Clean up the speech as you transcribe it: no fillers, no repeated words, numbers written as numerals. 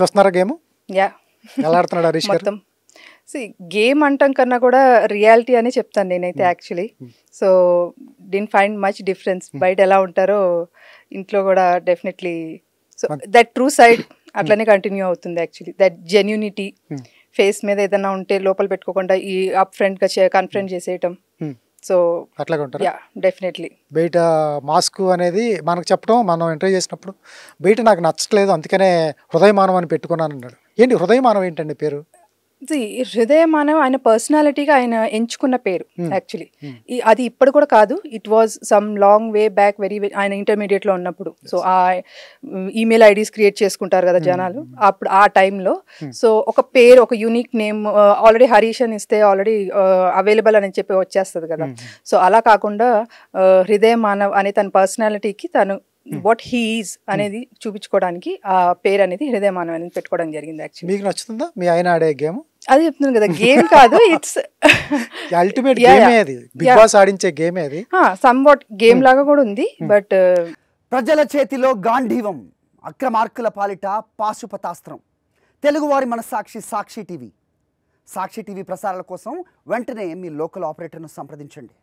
చూస్తున్నారా game? Yeah ఎలా ఆడుతున్నాడు హరీష్ గారు? మొత్తం గేమ్ అంటాం కన్నా కూడా రియాలిటీ అని చెప్తాను నేనైతే actually. So did find much difference. బయట ఎలా ఉంటారో ఇంట్లో కూడా definitely. So that true side అట్లనే కంటిన్యూ అవుతుంది యాక్చువల్లీ. దట్ జెన్యూనిటీ ఫేస్ మీద ఏదైనా ఉంటే లోపల పెట్టుకోకుండా ఈ అప్ ఫ్రంట్ గా కన్ఫ్రంట్ చేసేయటం. సో అట్లాగే ఉంటారు. Yeah definitely. బయట మాస్క్ అనేది మనకు చెప్పడం, మనం ఇంటర్వ్యూ చేసినప్పుడు బయట నాకు నచ్చట్లేదు అందుకనే హృదయమానం అని పెట్టుకున్నాను అన్నాడు. ఏంటి హృదయమానం ఏంటండి పేరు? హృదయమానవ్ ఆయన పర్సనాలిటీగా ఆయన ఎంచుకున్న పేరు యాక్చువల్లీ. అది ఇప్పుడు కూడా కాదు, it was some long way back, very ఆయన ఇంటర్మీడియట్ లో ఉన్నప్పుడు. సో ఆ ఈమెయిల్ ఐడీస్ క్రియేట్ చేసుకుంటారు కదా జనాలు అప్పుడు ఆ టైంలో. సో ఒక పేరు, ఒక యూనిక్ నేమ్ ఆల్రెడీ హరీష్ అని ఇస్తే ఆల్రెడీ అవైలబుల్ అని చెప్పి వచ్చేస్తుంది కదా. సో అలా కాకుండా హృదయమానవ్ అనే తన పర్సనాలిటీకి తను వాట్ హీ ఈజ్ అనేది చూపించుకోవడానికి ఆ పేరు అనేది హృదయమానవ్ అనేది పెట్టుకోవడం జరిగింది యాక్చువల్లీ. మీకు నచ్చుతుందా మీ ఆయన ఆడే గేమ్? అది చెప్తున్నాను కదా, గేమ్ కాదు, ఇట్స్ అల్టిమేట్ గేమే అది. బిగ్ బాస్ ఆడించే గేమే అది. సమ్ వాట్ గేమ్ లాగా కూడా ఉంది. బట్ ప్రజల చేతిలో గాంధీవం, అక్రమార్కుల పాలిట పాశుపతాస్త్రం. తెలుగువారి మనసాక్షి సాక్షి టీవీ. సాక్షి టీవీ ప్రసారాల కోసం వెంటనే మీ లోకల్ ఆపరేటర్ను సంప్రదించండి.